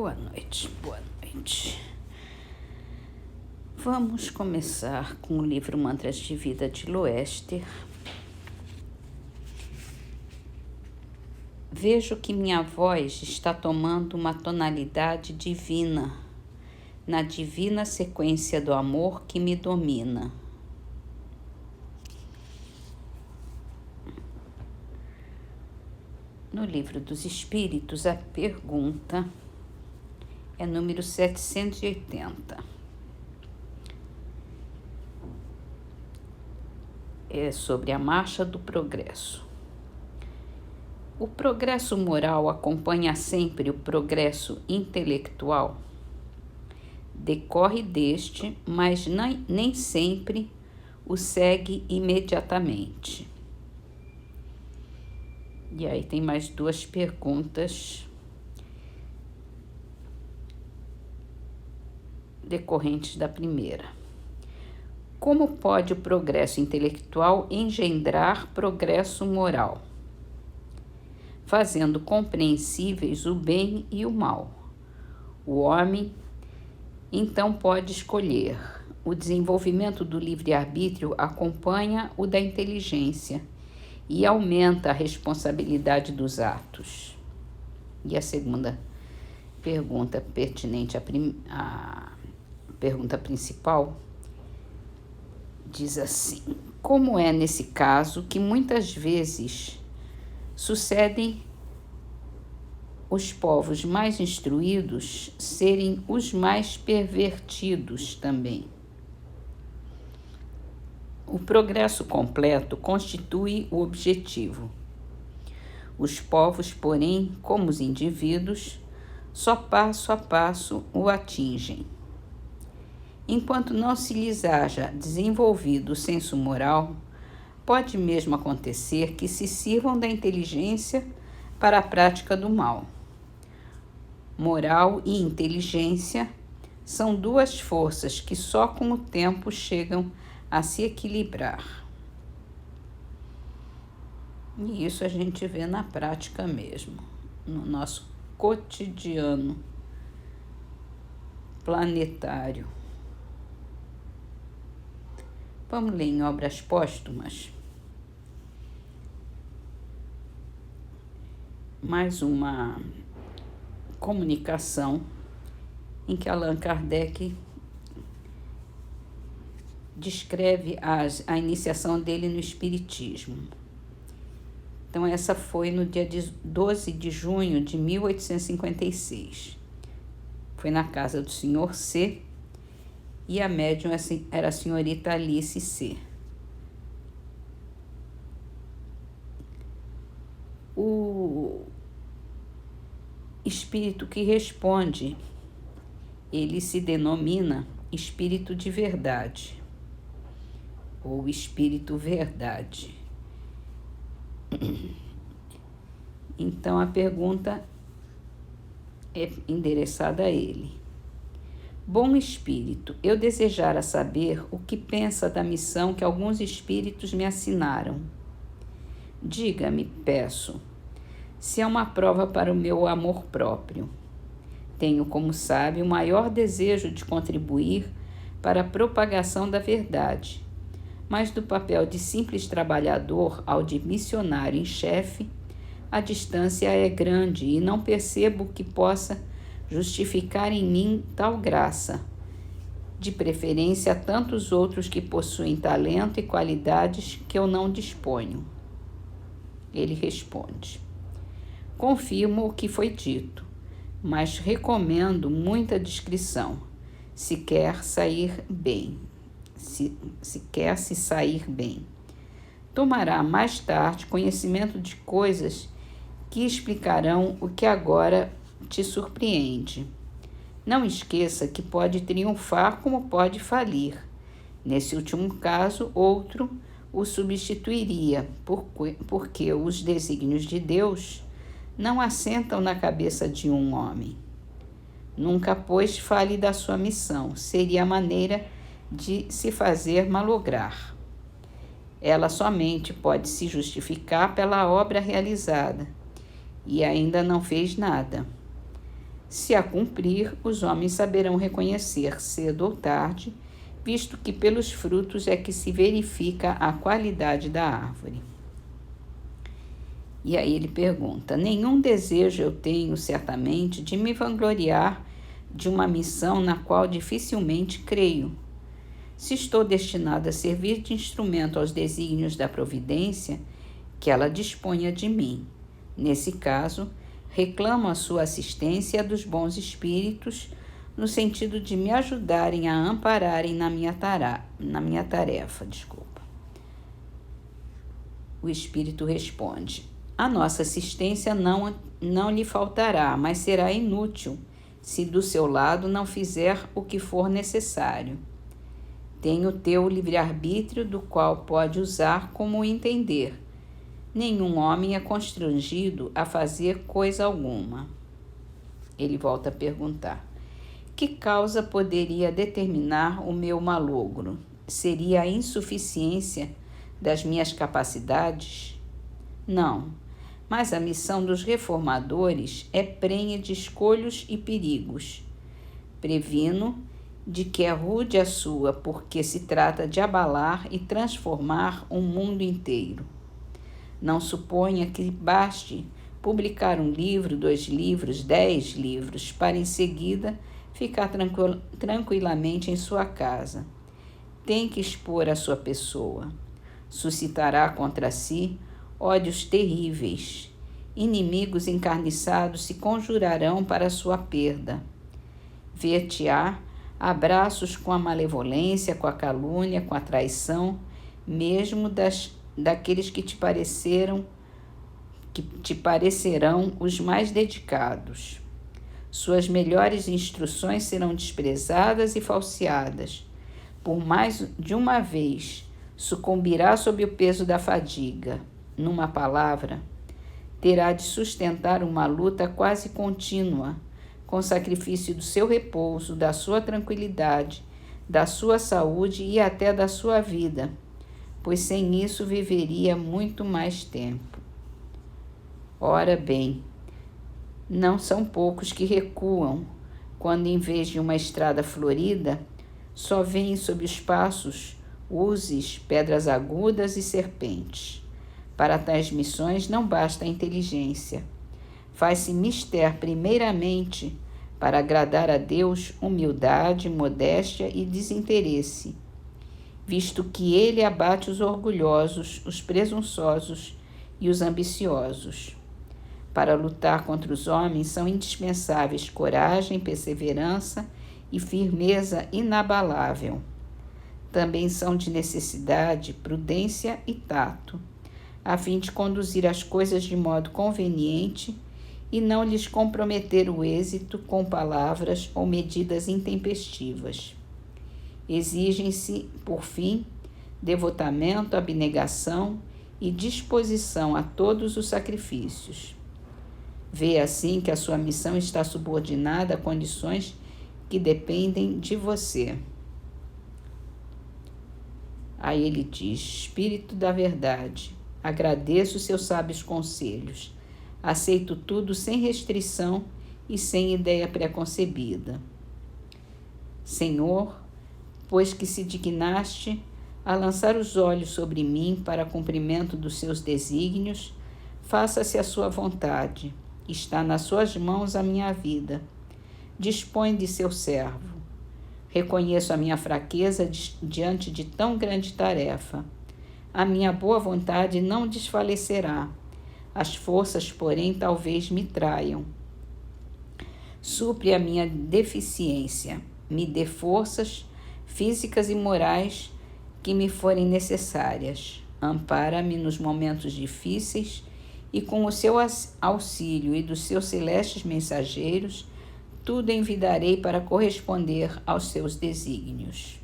Boa noite, boa noite. Vamos começar com o livro Mantras de Vida de Loester. Vejo que minha voz está tomando uma tonalidade divina, na divina sequência do amor que me domina. No Livro dos Espíritos, a pergunta é número 780. É sobre a marcha do progresso. O progresso moral acompanha sempre o progresso intelectual? Decorre deste, mas nem sempre o segue imediatamente. E aí tem mais duas perguntas decorrentes da primeira. Como pode o progresso intelectual engendrar progresso moral, fazendo compreensíveis o bem e o mal? O homem, então, pode escolher. O desenvolvimento do livre-arbítrio acompanha o da inteligência e aumenta a responsabilidade dos atos. E a segunda pergunta, pertinente à pergunta principal, diz assim: como é nesse caso que muitas vezes sucedem os povos mais instruídos serem os mais pervertidos também? O progresso completo constitui o objetivo. Os povos, porém, como os indivíduos, só passo a passo o atingem. Enquanto não se lhes haja desenvolvido o senso moral, pode mesmo acontecer que se sirvam da inteligência para a prática do mal. Moral e inteligência são duas forças que só com o tempo chegam a se equilibrar. E isso a gente vê na prática mesmo, no nosso cotidiano planetário. Vamos ler em Obras Póstumas. Mais uma comunicação em que Allan Kardec descreve a iniciação dele no Espiritismo. Então, essa foi no dia 12 de junho de 1856. Foi na casa do Sr. C., e a médium era a senhorita Alice C. O espírito que responde, ele se denomina espírito de verdade, ou espírito verdade. Então, a pergunta é endereçada a ele. Bom espírito, eu desejara saber o que pensa da missão que alguns espíritos me assinaram. Diga-me, peço, se é uma prova para o meu amor próprio. Tenho, como sabe, o maior desejo de contribuir para a propagação da verdade, mas do papel de simples trabalhador ao de missionário em chefe, a distância é grande e não percebo que possa justificar em mim tal graça, de preferência a tantos outros que possuem talento e qualidades que eu não disponho. Ele responde: confirmo o que foi dito, mas recomendo muita discrição, se quer sair bem. Se quer se sair bem. Tomará mais tarde conhecimento de coisas que explicarão o que agora te surpreende. Não esqueça que pode triunfar como pode falir. Nesse último caso, outro o substituiria, porque os desígnios de Deus não assentam na cabeça de um homem. Nunca, pois, fale da sua missão. Seria a maneira de se fazer malograr. Ela somente pode se justificar pela obra realizada, e ainda não fez nada. Se a cumprir, os homens saberão reconhecer cedo ou tarde, visto que pelos frutos é que se verifica a qualidade da árvore. E aí ele pergunta: nenhum desejo eu tenho, certamente, de me vangloriar de uma missão na qual dificilmente creio. Se estou destinado a servir de instrumento aos desígnios da providência, que ela disponha de mim. Nesse caso, reclamo a sua assistência dos bons espíritos, no sentido de me ajudarem a ampararem na minha tarefa. O espírito responde: a nossa assistência não lhe faltará, mas será inútil se do seu lado não fizer o que for necessário. Tem o teu livre-arbítrio, do qual pode usar como entender. Nenhum homem é constrangido a fazer coisa alguma. Ele volta a perguntar: que causa poderia determinar o meu malogro? Seria a insuficiência das minhas capacidades? Não, mas a missão dos reformadores é prenha de escolhos e perigos. Previno de que é rude a sua, porque se trata de abalar e transformar um mundo inteiro. Não suponha que baste publicar um livro, 2 livros, 10 livros, para em seguida ficar tranquilamente em sua casa. Tem que expor a sua pessoa. Suscitará contra si ódios terríveis. Inimigos encarniçados se conjurarão para sua perda. Ver-te-á abraços com a malevolência, com a calúnia, com a traição, mesmo daqueles que te parecerão os mais dedicados. Suas melhores instruções serão desprezadas e falseadas. Por mais de uma vez, sucumbirá sob o peso da fadiga. Numa palavra, terá de sustentar uma luta quase contínua, com sacrifício do seu repouso, da sua tranquilidade, da sua saúde e até da sua vida, pois sem isso viveria muito mais tempo. Ora bem, não são poucos que recuam, quando em vez de uma estrada florida, só veem sob os passos uzes, pedras agudas e serpentes. Para tais missões não basta a inteligência. Faz-se mister primeiramente, para agradar a Deus, humildade, modéstia e desinteresse, visto que ele abate os orgulhosos, os presunçosos e os ambiciosos. Para lutar contra os homens são indispensáveis coragem, perseverança e firmeza inabalável. Também são de necessidade prudência e tato, a fim de conduzir as coisas de modo conveniente e não lhes comprometer o êxito com palavras ou medidas intempestivas. Exigem-se, por fim, devotamento, abnegação e disposição a todos os sacrifícios. Vê assim que a sua missão está subordinada a condições que dependem de você. Aí ele diz: Espírito da verdade, agradeço seus sábios conselhos. Aceito tudo sem restrição e sem ideia preconcebida. Senhor, pois que se dignaste a lançar os olhos sobre mim para cumprimento dos seus desígnios, faça-se a sua vontade. Está nas suas mãos a minha vida. Dispõe de seu servo. Reconheço a minha fraqueza diante de tão grande tarefa. A minha boa vontade não desfalecerá. As forças, porém, talvez me traiam. Supre a minha deficiência. Me dê forças físicas e morais que me forem necessárias. Ampara-me nos momentos difíceis e, com o seu auxílio e dos seus celestes mensageiros, tudo envidarei para corresponder aos seus desígnios.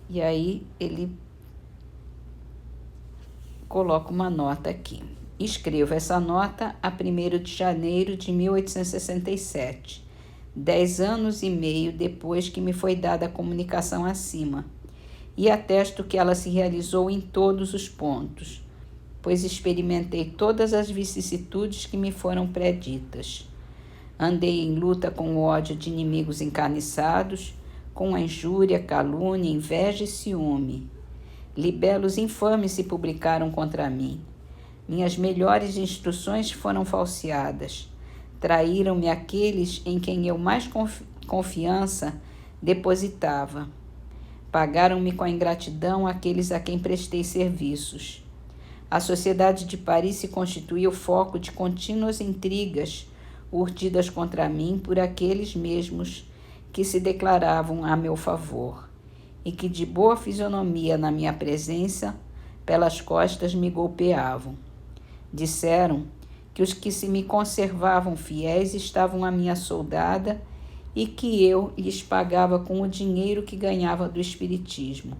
E aí ele coloca uma nota aqui. Escrevo essa nota a 1º de janeiro de 1867, 10 anos e meio depois que me foi dada a comunicação acima, e atesto que ela se realizou em todos os pontos, pois experimentei todas as vicissitudes que me foram preditas. Andei em luta com o ódio de inimigos encarniçados, com a injúria, calúnia, inveja e ciúme. Libelos infames se publicaram contra mim. Minhas melhores instruções foram falseadas. Traíram-me aqueles em quem eu mais confiança depositava. Pagaram-me com a ingratidão aqueles a quem prestei serviços. A sociedade de Paris se constituiu foco de contínuas intrigas urdidas contra mim por aqueles mesmos que se declaravam a meu favor e que de boa fisionomia na minha presença pelas costas me golpeavam. Disseram que os que se me conservavam fiéis estavam à minha soldada e que eu lhes pagava com o dinheiro que ganhava do espiritismo.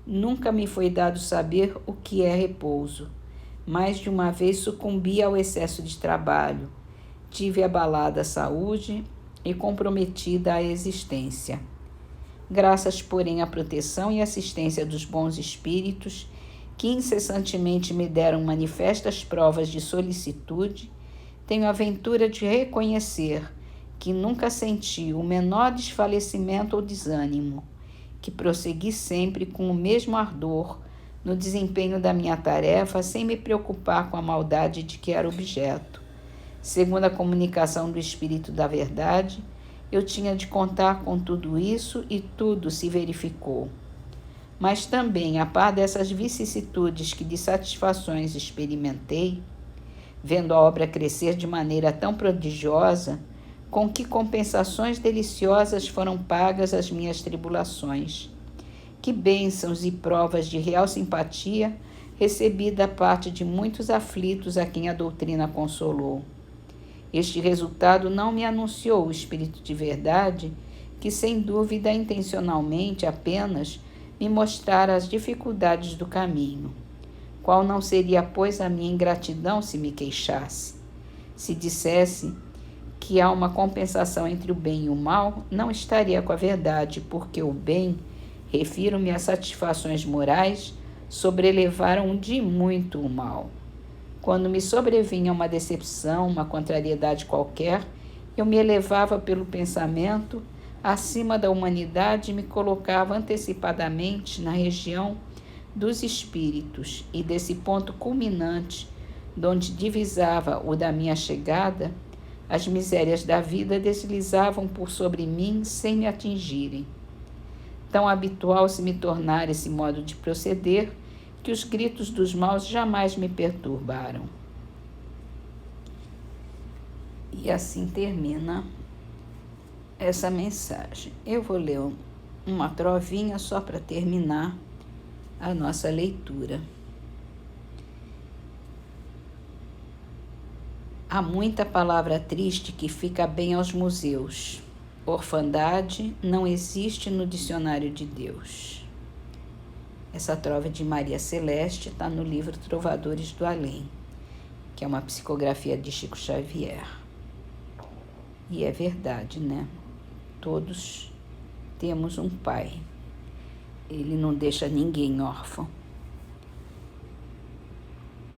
Nunca me foi dado saber o que é repouso. Mais de uma vez sucumbi ao excesso de trabalho. Tive abalada a saúde e comprometida a existência. Graças, porém, à proteção e assistência dos bons espíritos, que incessantemente me deram manifestas provas de solicitude, tenho a ventura de reconhecer que nunca senti o menor desfalecimento ou desânimo, que prossegui sempre com o mesmo ardor no desempenho da minha tarefa, sem me preocupar com a maldade de que era objeto. Segundo a comunicação do Espírito da Verdade, eu tinha de contar com tudo isso e tudo se verificou. Mas também, a par dessas vicissitudes que de satisfações experimentei, vendo a obra crescer de maneira tão prodigiosa, com que compensações deliciosas foram pagas as minhas tribulações. Que bênçãos e provas de real simpatia recebi da parte de muitos aflitos a quem a doutrina consolou. Este resultado não me anunciou o Espírito de Verdade, que sem dúvida intencionalmente apenas me mostrara as dificuldades do caminho. Qual não seria, pois, a minha ingratidão se me queixasse? Se dissesse que há uma compensação entre o bem e o mal, não estaria com a verdade, porque o bem, refiro-me a satisfações morais, sobrelevaram de muito o mal. Quando me sobrevinha uma decepção, uma contrariedade qualquer, eu me elevava pelo pensamento acima da humanidade e me colocava antecipadamente na região dos espíritos, e desse ponto culminante, donde divisava o da minha chegada, as misérias da vida deslizavam por sobre mim sem me atingirem. Tão habitual se me tornara esse modo de proceder, que os gritos dos maus jamais me perturbaram. E assim termina essa mensagem. Eu vou ler uma trovinha só para terminar a nossa leitura. Há muita palavra triste que fica bem aos museus. Orfandade não existe no dicionário de Deus. Essa trova de Maria Celeste está no livro Trovadores do Além, que é uma psicografia de Chico Xavier. E é verdade, né? Todos temos um pai. Ele não deixa ninguém órfão.